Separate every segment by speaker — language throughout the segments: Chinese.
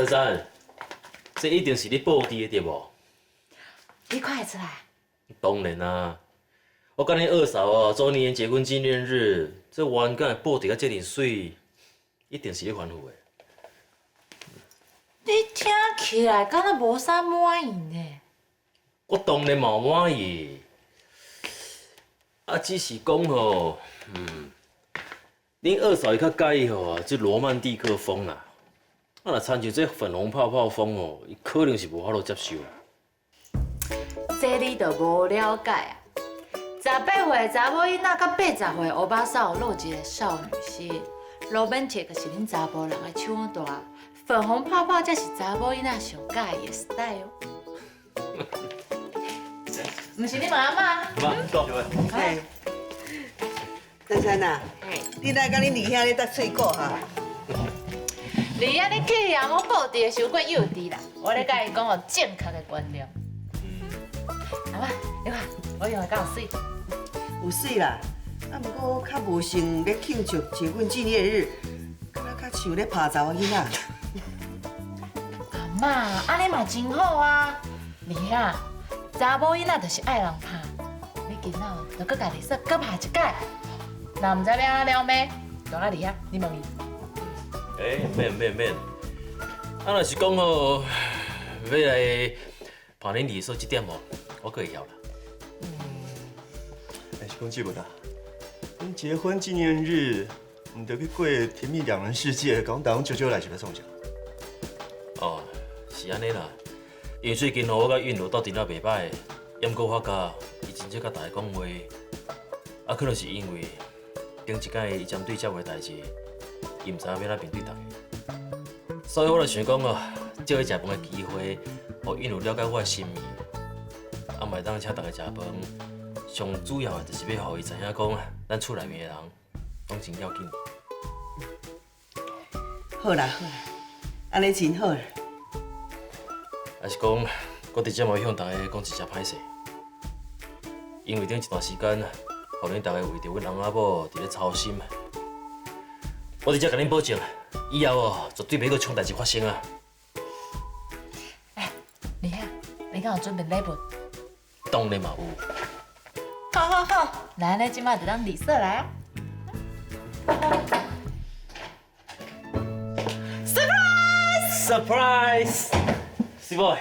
Speaker 1: 珊珊，这一定是你报的对无？
Speaker 2: 你看会出来？
Speaker 1: 当然啊，我甲恁二嫂周年结婚纪念日，这员敢会报得甲这么水，一定是你吩咐的。
Speaker 2: 你听起来敢若无啥满意呢？
Speaker 1: 我当然嘛满意，只是讲吼，恁二嫂伊较介意吼，这罗曼蒂克风啦。若参像这粉红泡泡风哦，伊可能是无法度接受。
Speaker 2: 这你就无了解啊！18岁查某囡仔甲80岁欧巴桑有一个少女心，罗曼蒂克是恁查甫人的抢大，粉红泡泡才是查某囡仔上介意的 style。唔是你妈妈？
Speaker 1: 妈，讲。
Speaker 3: 嘿，珊珊啊，你来甲恁二兄咧搭喙鼓哈？
Speaker 2: 你啊，你去啊！我报地的伤过幼稚啦，我咧甲伊讲哦正确的观念。阿妈，你看我用的敢有水？
Speaker 3: 有水啦，不过较无像咧庆祝结婚纪念日，敢若较像咧拍查某囡仔。
Speaker 2: 阿妈，安尼嘛真好啊！你啊，查某囡仔就是爱人拍，你今仔就搁家己说搁拍一届，若唔知要安怎了咩？大阿你啊，你问伊。
Speaker 1: 免，若是讲吼，要来拍恁二嫂这点哦，我可会晓啦。
Speaker 4: 还是讲这文啊，恁结婚纪念日，唔得去过甜蜜两人世界，讲台湾舅来是要送啥？
Speaker 1: 哦，是安尼啦。因为最近我甲韵如斗阵也袂歹，也毋过发觉伊真少甲大家讲话，可能是因为顶一届伊针对这回代志，伊毋知影要哪面对大家，所以我就想讲哦，借伊食饭的机会，互韵如了解我的心意，嘛会当请大家食饭。上主要的就是要互伊知影讲，咱厝内面的人拢真要紧。
Speaker 3: 好啦，安尼真好啦。
Speaker 1: 还是讲，我直接要向大家讲一声歹势，因为顶一段时间，互恁大家为着阮翁仔某伫咧操心。我直接甲恁保证，以后哦，绝对袂阁像代志发生啊！
Speaker 2: 你啊，你敢有准备礼物？
Speaker 1: 当然嘛有。
Speaker 2: 好，那安尼即摆就当礼色来啊
Speaker 1: ！Surprise！ 是boy。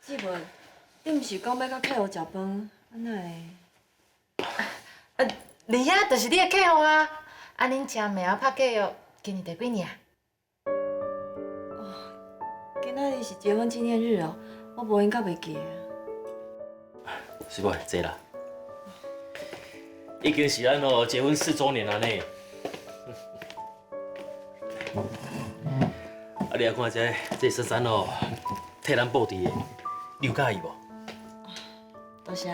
Speaker 5: 志文，你毋是讲要甲客户食饭，安那会？
Speaker 2: 你啊，就是你的客户啊！恁请名拍客户，今年第几年啊？
Speaker 5: 今仔日是结婚纪念日哦，我无应该袂记啊。
Speaker 1: 是boy，坐啦。已经是咱哦结婚4周年了呢。你来看这珊珊哦，替咱报的，你有介意无？
Speaker 5: 多谢。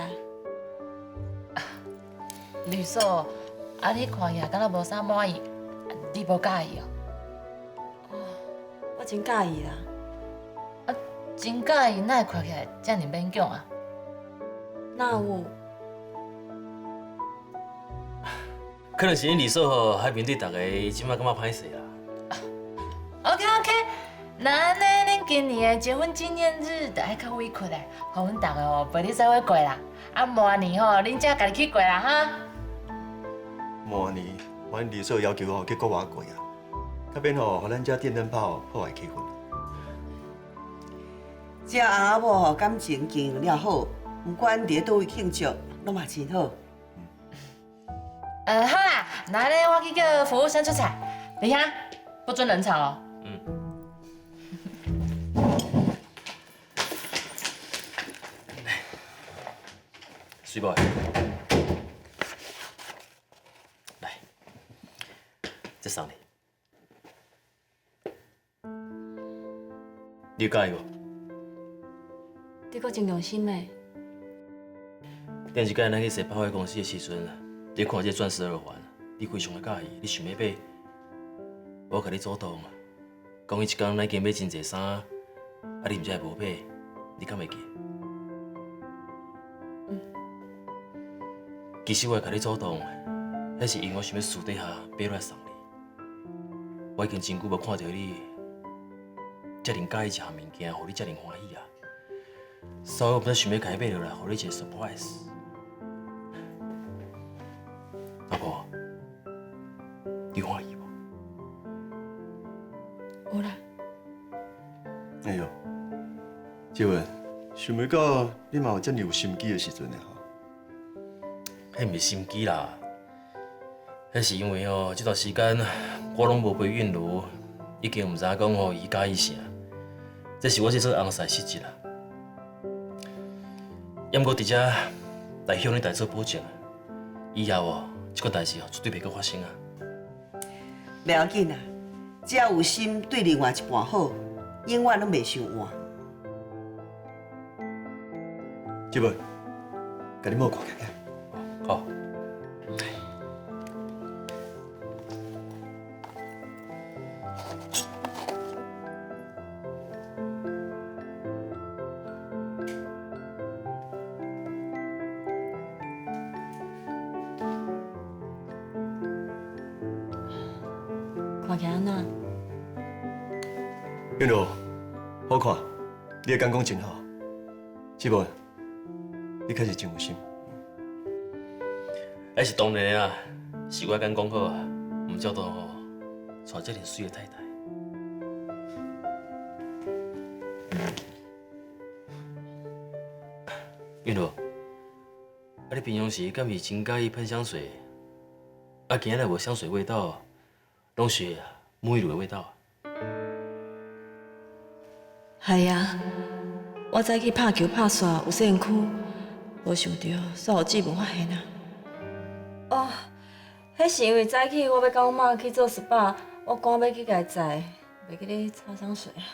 Speaker 2: 绿嫂，你看起来敢若无啥满意，你无介意哦？
Speaker 5: 我真介意啦。
Speaker 2: 真介意，哪会看起来遮尔勉强啊？
Speaker 5: 哪有？
Speaker 1: 可能是恁二嫂吼，还面对大家，即摆感觉歹势啦。
Speaker 2: OK， 那安尼恁今年的结婚纪念日就爱较委屈嘞，互阮大家哦陪你做伙过啦。明年吼，恁才家己去过啦哈。
Speaker 4: 明年，阮二嫂要求吼去国外过啊，较免吼，互咱遮电灯泡破坏气氛。
Speaker 3: 这翁仔某吼感情经营了好，不管伫咧倒位庆祝，拢嘛真好。
Speaker 2: 好啦，那安尼我去叫服务生出菜，李香不准冷场哦。
Speaker 1: 水boy，来，这送你，你有介意无？
Speaker 5: 你阁真用心诶。
Speaker 1: 顶一届咱去踅百货公司的时阵，你看这钻石耳环，你非常的介意，你想要买，我甲你主动，讲伊一天咱已经买真侪衫，你毋知会无买，你敢袂记？其实我会甲你主动，迄是因为我想要私底下买落来送你。我已经真久无看到你遮尔介意一项物件，互你遮尔欢喜啊！所以我才想要甲伊买落来，互你一个 surprise。老婆，你欢喜无？
Speaker 5: 有啦。
Speaker 4: 哎呦，志文，想袂到你嘛有遮尔有心机的时阵呢吼。
Speaker 1: 迄毋是心机啦，迄是因为这段时间我拢无陪韵如，已经毋知影讲伊介意啥。这是我这做翁婿失职啦。毋过伫遮来向你大做保证，以后这款代志绝对袂阁发生啊！
Speaker 3: 袂要紧啊，只要有心对另外一半好，永远拢袂伤换。
Speaker 4: 志文，甲你某看看。
Speaker 1: 好。
Speaker 5: 看起来安怎？
Speaker 4: 韵如，好看，你的眼光真好。志文，你确实真有心。
Speaker 1: 迄是当然的啊，是我敢讲好啊，毋照到娶这尔水的太太。韵如，你平常时敢是真介意喷香水？今日无香水味道，拢是沐浴露的味道啊。
Speaker 5: 系啊，我早起拍球拍煞有细躯，无想到煞有志文发现啊。哦，迄是因为早起我要甲我妈去做 SPA， 我赶要去甲伊载，袂记咧擦香水啊。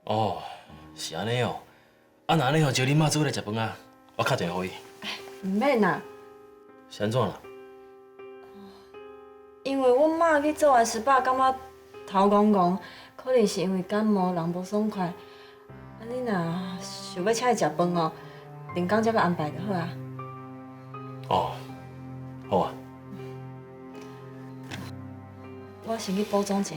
Speaker 1: 哦，是安尼哦。那安尼叫你妈做来食饭啊，我打电话给伊。
Speaker 5: 毋免啦，
Speaker 1: 是安怎啦？
Speaker 5: 因为阮妈去做完 SPA， 感觉头戆戆，可能是因为感冒，人无爽快。你若想要请伊食饭哦，另工才要安排就好啊。
Speaker 1: 哦，好啊。
Speaker 5: 我先去补充一下。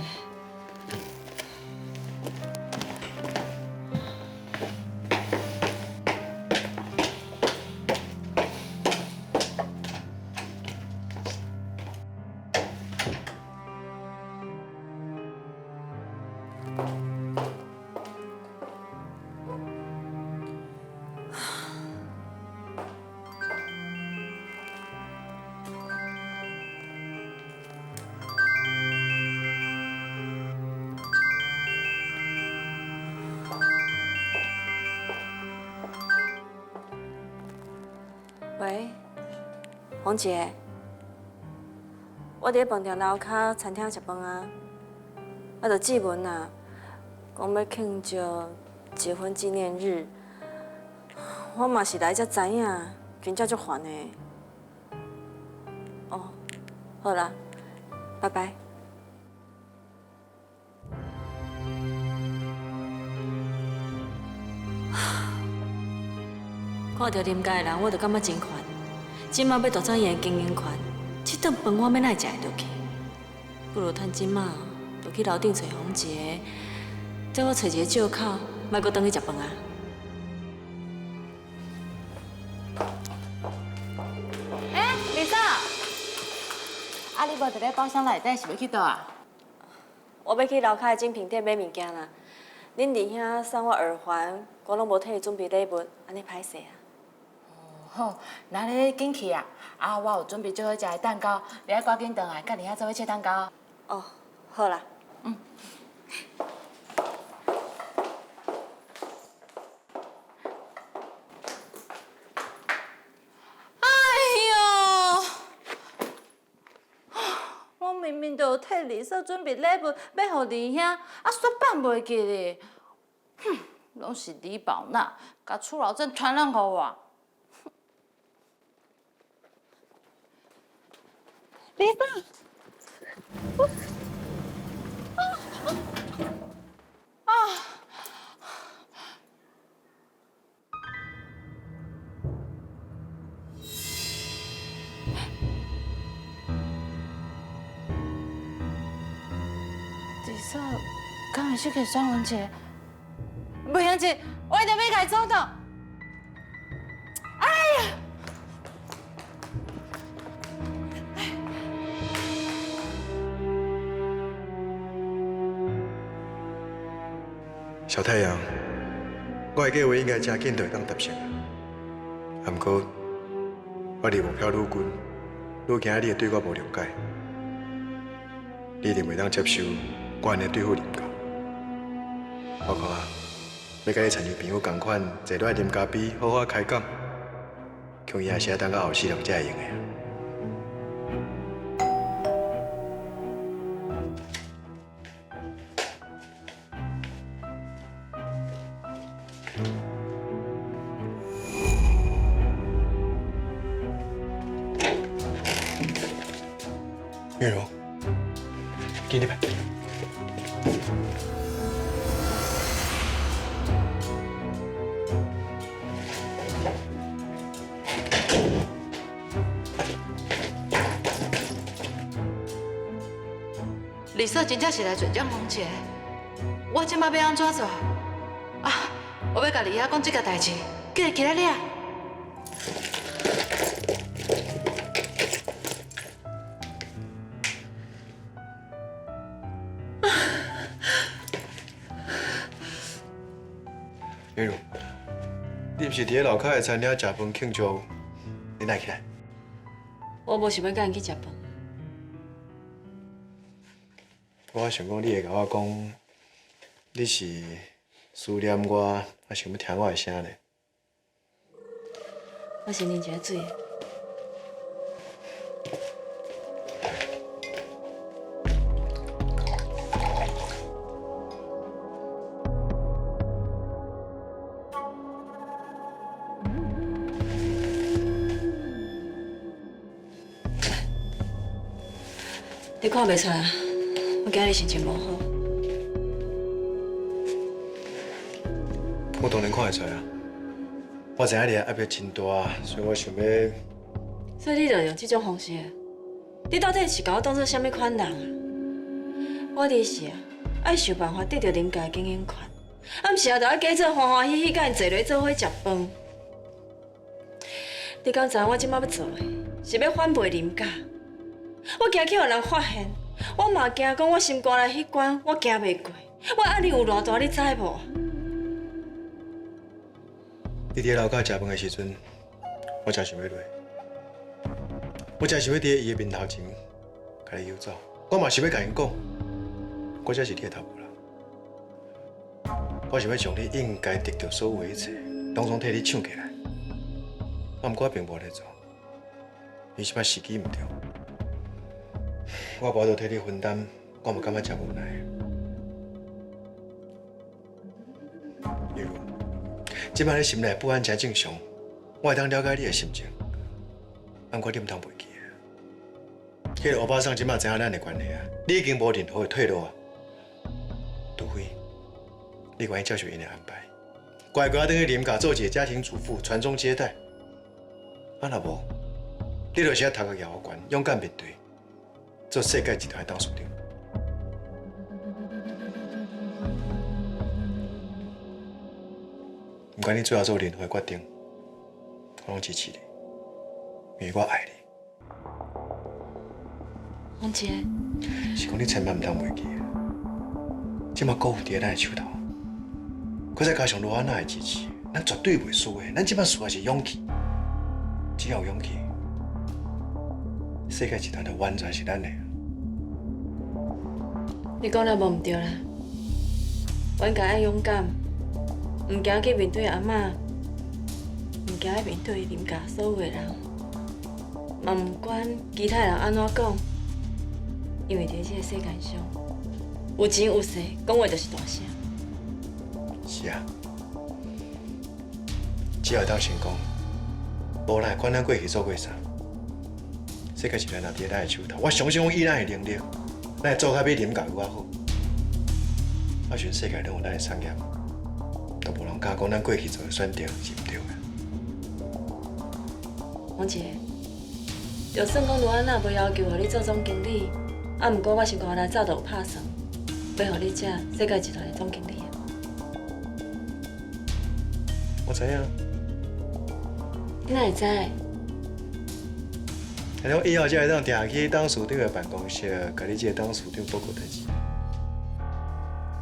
Speaker 5: 喂，红姐，我伫饭店楼骹餐厅食饭啊，着志文啊，讲要庆祝结婚纪念日，我嘛是来才知影，真正足烦的。哦，好啦，拜拜。看到临家的人，我就感觉真烦。即马要夺走伊的经营权，这顿饭我要哪会食会落去？不如趁即马就去楼顶找红姐，再我找一个借口，莫搁转去食饭啊。
Speaker 2: 丽嫂，啊，你无伫咧包厢内底是要去倒啊？
Speaker 5: 我要去楼骹的精品店买物件啦。恁弟兄送我耳环，我拢无替伊准备礼物，安尼歹势啊。
Speaker 2: 好，那你紧去啊！啊，我有准备最好食的蛋糕，你爱赶紧回来，甲你遐做伙切蛋糕。
Speaker 5: 哦，好啦。
Speaker 2: 哎呦，我明明就有替丽嫂准备礼物要互弟兄，啊，煞放袂记哩。哼，拢是李宝娜甲楚老郑传染互我。丽嫂，丽嫂，敢会若是给双文姐，不行姐，我一定要改做到。
Speaker 4: 小太阳，我的计划应该真紧就会当达成。不过，我离目标愈近，愈惊你会对我无了解，你一定袂当接受我安尼对付林家。我看啊，要甲你亲像朋友同款，坐落来啉咖啡，好好开讲，恐伊也是要等到后世人才会用的。月柔，给你吧。
Speaker 2: 李嫂真正是来转账红姐，我即摆要安怎做？啊，我要甲李亚讲这个代志，叫伊起来了。
Speaker 4: 月如，你不是伫咧楼骹的餐厅食饭庆祝，你哪起来？
Speaker 5: 我无想要甲因去食饭。
Speaker 4: 我想讲，你会甲我讲，你是思念我，还想要听我的声呢？
Speaker 5: 我先啉一下水。你看袂出来，我今日心情无好。
Speaker 4: 我当然看会出来啊！我知影你的压力真大，所以我想要。
Speaker 5: 所以你就用这种方式，你到底是把我当做什么款人啊？我的是啊，爱想办法得到林家的经营权，啊，毋是啊，就爱假做欢欢喜喜，甲因坐落做伙食饭。你敢知影我即摆要做的，是要反背林家？我惊去互人发现，我嘛惊讲我心肝内迄关我行袂过，我压力有偌大，你知无？
Speaker 4: 你伫楼骹食饭的时阵，我真想要落。我真想要伫伊的面头前，甲伊游走。我嘛想要甲因讲，我才是你的头家人。我想要将你应该得到所有的一切，拢总替你抢起来。啊，不过我并无咧做，伊即摆时机毋对。我无得替你分担，我嘛感觉真无奈。例如，即摆你心内不安真正常，我会当了解你的心情。不过你毋通袂记啊，迄个欧巴桑即摆知影咱的关系啊，你已经无任何的退路啊。除非你愿意接受因的安排，乖乖等去林家做一个家庭主妇，传宗接代。啊，若无，你就是要头壳摇悬，勇敢面对。做世界集团的董事长，不管你最后做任何决定，我拢支持你，因为我爱你。
Speaker 5: 王姐，
Speaker 4: 是讲你千万唔通袂记，即马股有伫咱的手头，佮再加上罗安娜的支持，咱绝对袂输的。咱即摆需要是勇气，只要有勇气，世界集团的完全是咱的。
Speaker 5: 你讲了无毋对啦，我应该爱勇敢，唔惊去面对阿嬷，唔惊去面对林家所有的人，嘛唔管其他人安怎讲，因为伫这个世界上，有钱有势，讲话就是大声。
Speaker 4: 是啊，只要当成功，无人会管咱过去做过啥。世界集团若伫咱的手头，我相信我以咱的能力。咱会做较比林家更好。啊，全世界拢有咱的产业，都无人敢讲咱过去做的选择是毋对的。
Speaker 5: 王姐，就算讲罗安娜无要求互你做总经理，啊，毋过我想讲咱早就有拍算，要互你这世界集团的总经理。
Speaker 4: 我知影。
Speaker 5: 你哪会知？
Speaker 4: 安尼我以后才会当定去董事长的办公室，甲你这个董事长报告代志。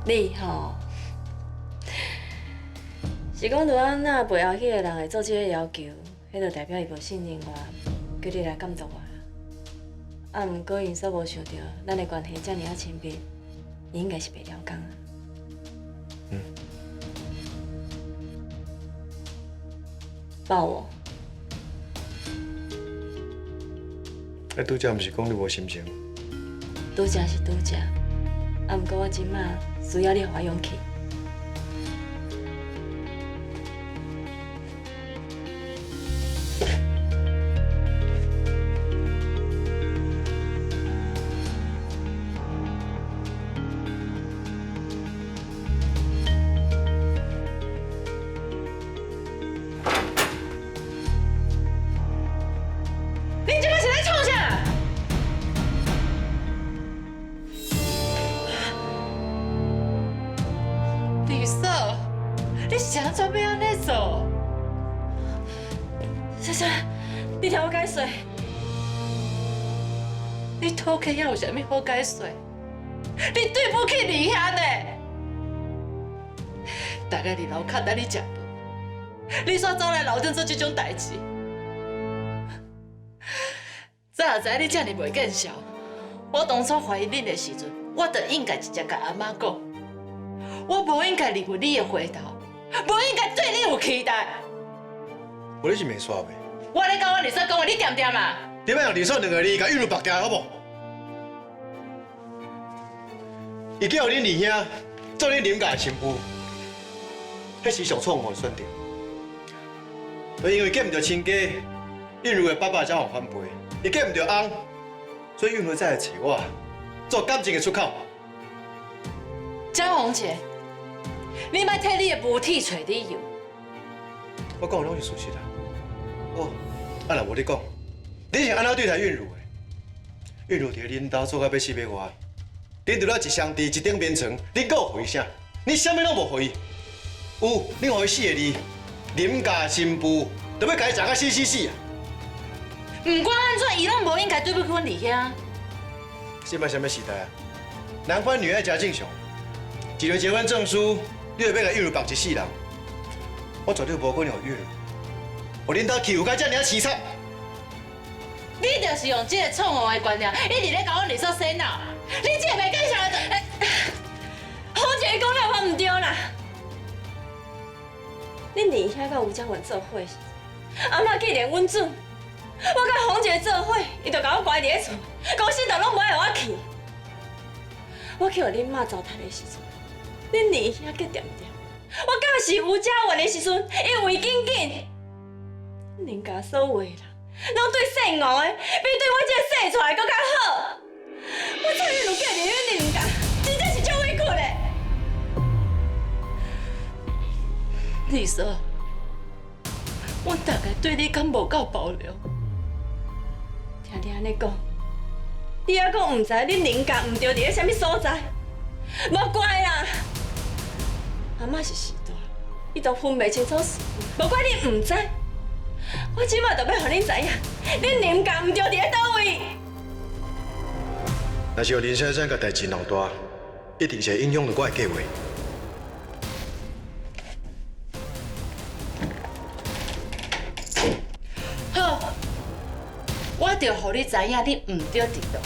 Speaker 5: 你吼，是讲拄仔那背后迄个人会做这个要求，迄就代表伊无信任我，叫你来监督我啦。啊，毋过因所无想到，咱的关系遮尔啊亲密，伊应该是袂了讲啊。抱我。
Speaker 4: 拄则毋是讲你无心情？
Speaker 5: 拄则是拄则，啊，毋过我即马需要你互我勇气。你即马是在创啥？
Speaker 2: 李嫂，你啥做要安尼做？
Speaker 5: 珊珊，你听我解说。
Speaker 2: 你讨客遐有啥物好解说？你对不起李兄呢？大概伫楼骹等你食饭，你煞走来楼顶做这种代志。早知你这么袂见笑，我当初怀疑恁的时阵，我就应该直接甲阿妈讲，我无应该认为你的回头，无应该对你有期待。
Speaker 4: 我你是没煞袂？
Speaker 2: 我咧甲我二嫂讲话，你点点啊？
Speaker 4: 你莫用二嫂两个字甲运入绑架好无？伊叫恁二兄做恁林家的新妇，迄是上错误的选择。就因为嫁唔到亲家，运如的爸爸才互反背；伊嫁唔到翁，所以运如才来找我，做感情的出口。
Speaker 2: 江红姐，你莫替你的母体找理由。
Speaker 4: 我讲的拢是事实啦。哦，啊若无你讲，你是安怎对待运如的？运如伫恁兜做到要死要活，恁除了一双地一顶棉床，恁阁有回啥？你啥物拢无回。有，恁互伊死个字，林家新妇，就要甲伊食到死啊！
Speaker 2: 不管安怎，伊拢无应该对不起阮二兄。
Speaker 4: 现在什么时代啊？男欢女爱真正常。一张结婚证书，你就要甲运如绑一世人，我绝对无可能互运如。互恁兜欺负甲遮尔凄惨。
Speaker 2: 你就是用这个错误的观念，一直咧搞阮二嫂洗脑。你这个袂见笑的，
Speaker 5: 好姐讲了我唔对啦。恁二兄甲吴江文做伙时，阿嬷既然阮准，我甲洪姐做伙，伊就甲我关伫咧厝，公司就拢无爱我去。我去互恁妈糟蹋的时阵，恁二兄搁点点。我教是吴家文的时阵，伊为紧紧。恁家所有的人，拢对姓吴的比对我这个生出来搁较好。我差点就嫁入恁林家，真正是足委屈的。
Speaker 2: 二嫂，我大概对你敢无够包容？
Speaker 5: 听你安尼讲，你还讲唔知恁林家唔对伫咧啥物所在？无怪啦，阿嬷是时代，伊都分袂清楚是非，无怪你唔知。我即马就要互恁知影，恁林家唔对伫咧倒位。
Speaker 4: 若是有林先生甲代志闹大，一定是会影响到我的计划。
Speaker 2: 好，我就互你知影，你唔对伫倒。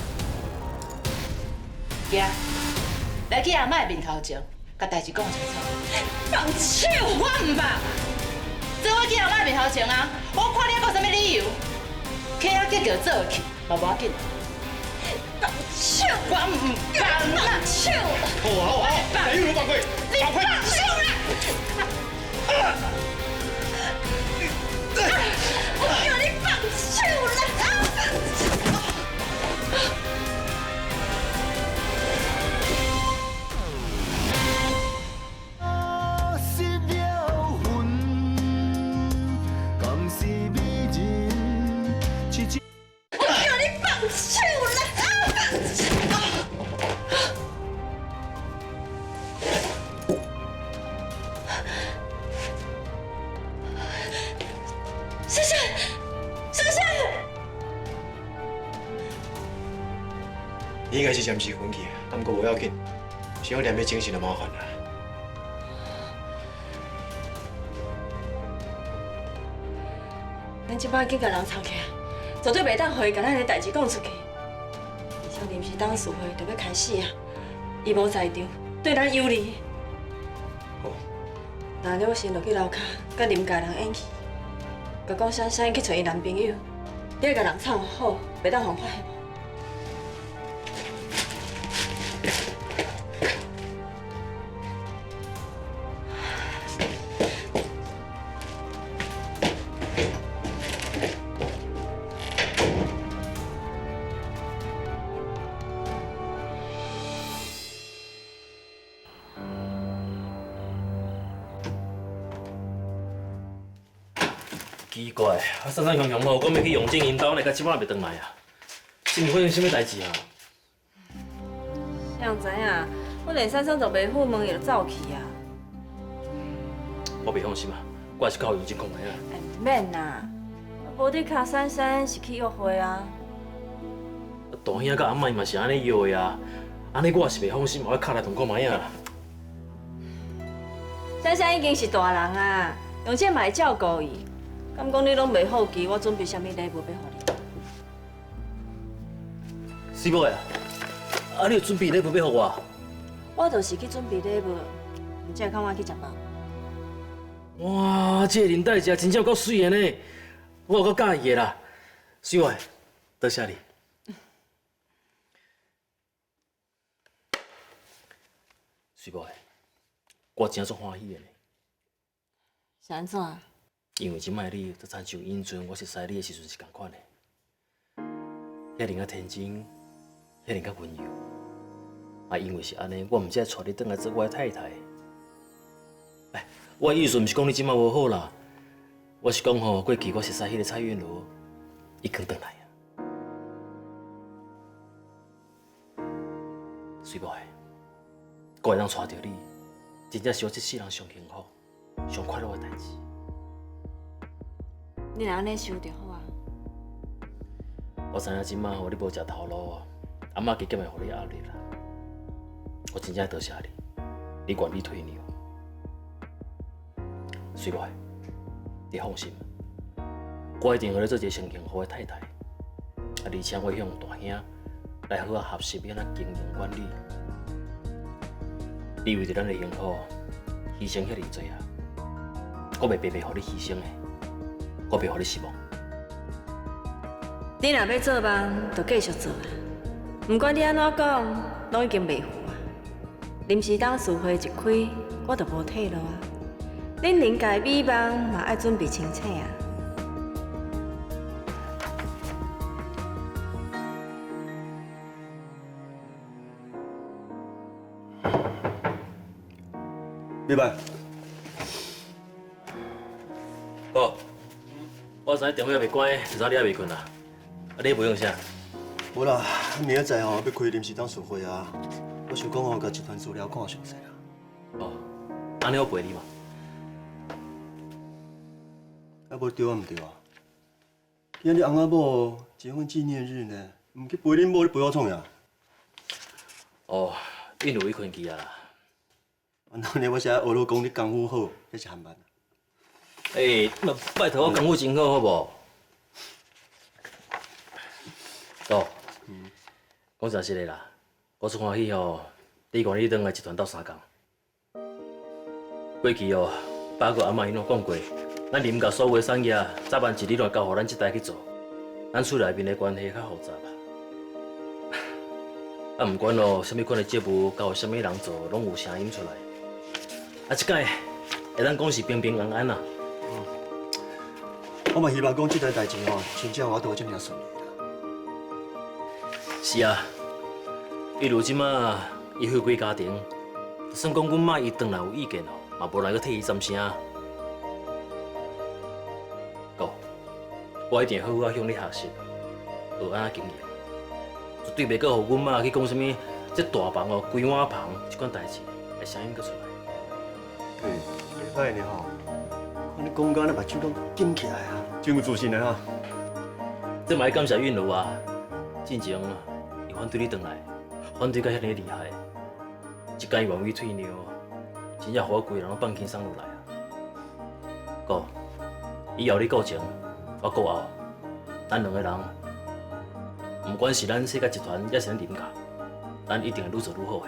Speaker 2: 行，来去阿嬷的面头前，甲代志讲清楚。
Speaker 5: 放手！
Speaker 2: 我唔放，做我去阿嬷面头前啊！我看你还有啥物理由？客仔结叫做去，嘛无要紧。
Speaker 5: 放手！
Speaker 2: 我唔放啦！
Speaker 5: 放手！
Speaker 4: 好，来运如绑会，
Speaker 2: 你放手啦！
Speaker 5: 我叫你放手啦！
Speaker 6: 失了魂，敢是美人，
Speaker 5: 我叫你放手啦！
Speaker 4: 应该是暂时分去，不过无要紧，想要念要精神就麻烦啦。
Speaker 5: 咱即摆紧甲人吵起来，绝对袂当互伊甲咱的代志讲出去。而且临时董事会就要开始啊，伊无在场，对咱有利。
Speaker 4: 好，
Speaker 5: 那了先落去楼骹，甲林家人演戏，甲讲珊珊去找伊男朋友，你甲人吵好，袂当互发现。
Speaker 1: 奇怪，珊珊雄雄吼，讲要去永靖因兜，来到即摆也袂回来啊？是毋是发生什么代志啊？
Speaker 5: 谁人知影？我连珊珊都袂赴门，伊就走去啊！
Speaker 1: 我袂放心啊，我还是到永靖看下啊。
Speaker 5: 毋免啦，无伫卡珊珊是去约会啊。
Speaker 1: 大兄甲阿嬷嘛是安尼约的啊，安尼我也是袂放心，我要敲来同看卖啊。
Speaker 5: 珊珊已经是大人啊，用这嘛会照顾伊。敢讲你拢袂好奇，我准备啥物礼物要互你？
Speaker 1: 师母啊，你有准备礼物要互我？
Speaker 5: 我就是去准备礼物，你才看我去食饱。
Speaker 1: 哇，这个领带食真正有够水的呢，我有够介意的啦。师母，多谢你。师母，我真足欢喜的呢。
Speaker 5: 是安怎？
Speaker 1: 因为即摆你，就亲像因阵我识识你的时阵是共款的，遐尔啊天真，遐尔啊温柔。啊，因为是安尼，我毋才会带你转来做我的太太。哎，我的意思毋是讲你即摆无好啦，我是讲吼，过去我识识迄个蔡韵如，伊肯转来啊。水某的，我会当带着你，真正是我这世人上幸福、上快乐的代志。
Speaker 5: 你若安尼想就好啊。
Speaker 1: 我知影即摆吼你无食头路，阿嬷加减会互你压力啦。我真正多谢你，你愿意退让。水妹，你放心，我一定互你做一个上幸福的太太。啊，而且我向大兄来好啊合适安怎经营管理。你为着咱的幸福，牺牲遐尔济啊！我袂白白互你牺牲的。我袂互你失望。
Speaker 5: 你若要做梦，就继续做啊！毋管你安怎讲，拢已经袂赴啊。临时董事会一开，我就无退路啊。恁林家美梦嘛爱准备清醒啊。
Speaker 7: 明白。
Speaker 1: 好。我知电话还袂关，就知你还袂困啦。啊，你袂用啥？
Speaker 7: 无啦，明仔载吼要开临时董事会啊，我想讲吼，甲集团资料看详细啦。
Speaker 1: 哦，安尼我陪你嘛。
Speaker 7: 啊，无对啊，毋对啊。今日翁仔某结婚纪念日呢，毋去陪恁某，你陪我创啥？
Speaker 1: 哦，因有伊困去啊啦。
Speaker 7: 那呢，我是学老公你功夫好，迄是含慢。
Speaker 1: 欸，那拜托我功夫真好，好无？哦，讲真实的啦，我最欢喜哦，你愿意转来集团斗3工。过去哦，爸佮阿嬷因拢讲过，咱林家所有的产业，早晚一日来交互咱这代去做，咱厝内面的关系较复杂吧。啊，毋管哦，什么款的业务交互什么人做，拢有声音出来。啊，即届会当讲是平平安安啊。
Speaker 7: 我嘛希望讲这台代志吼，真正我都会这么顺利啦。
Speaker 1: 是啊，伊如今啊，伊回归家庭，就算讲阮妈伊转来有意见哦，嘛无人去替伊占声。哥，我一定好好向你学习，学安怎经营，绝对袂阁互阮妈去讲什么这大房哦、规碗房这款代志，会声音阁出来。
Speaker 7: 袂歹呢吼，安尼讲甲那目睭拢紧起来啊，真有自信的哈。
Speaker 1: 这嘛要感谢韵如啊，进前啊，伊反对你转来，反对甲遐尼厉害，一间愿意退让，真正互我规个人拢放轻松落来啊。哥，以后你顾前，我顾后，咱两个人，不管是咱世界集团，还是咱林家，咱一定会愈做愈好的。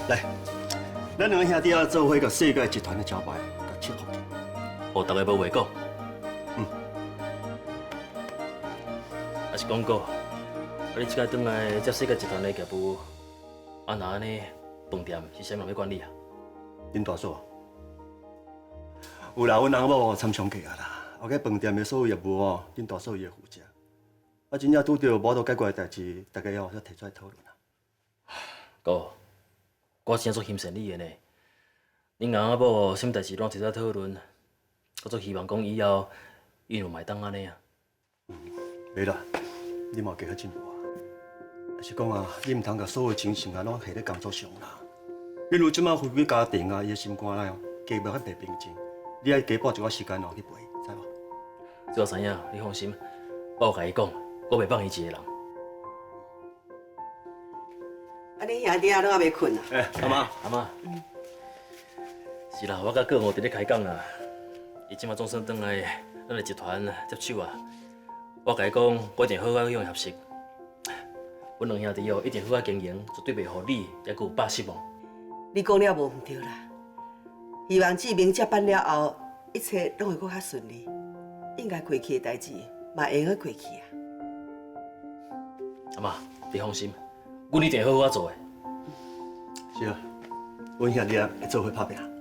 Speaker 7: 来，咱两个兄弟啊，做伙甲世界集团的招牌，甲切服。
Speaker 1: 互大家无话讲。也是讲过，你即摆转来接世界集团的业务，那安尼饭店是谁人要管理啊？
Speaker 7: 林大嫂，有啦，阮翁某参详过啊啦。后个饭店的所有业务哦，林大嫂伊会负责。啊，真正拄到无法度解决的代志，大家要再提出来讨论啊。
Speaker 1: 哥，我真做欣赏你的呢。恁翁仔某什么代志拢提出来讨论，我做希望讲以后运用买当安尼啊。
Speaker 7: 袂啦，你嘛加较进步啊。也是讲啊，你毋通甲所有精神啊，拢下咧工作上啦。比如即摆回归家庭啊，伊的心肝内哦，加袂较袂平静。你爱加拨一寡时间哦去陪，知无？
Speaker 1: 这我知影，你放心，我有甲伊讲，我袂放伊一个人。
Speaker 3: 啊，你兄弟啊，拢还袂困啊？
Speaker 7: 阿妈，
Speaker 1: 阿妈，是啦，我甲哥我伫咧开讲啦。伊即马总算转来咱的集团接手啊。我甲伊讲，我一定好好用合适。阮两兄弟哦，一定好好经营，绝对袂互你也佮有爸失望。
Speaker 3: 你讲了无毋对啦。希望志明接班了后，一切拢会搁较顺利。应该过去的代志，嘛会用过去啊。
Speaker 1: 阿妈，你放心，阮一定好好做的。
Speaker 7: 是啊，阮兄弟啊会做伙拍拼。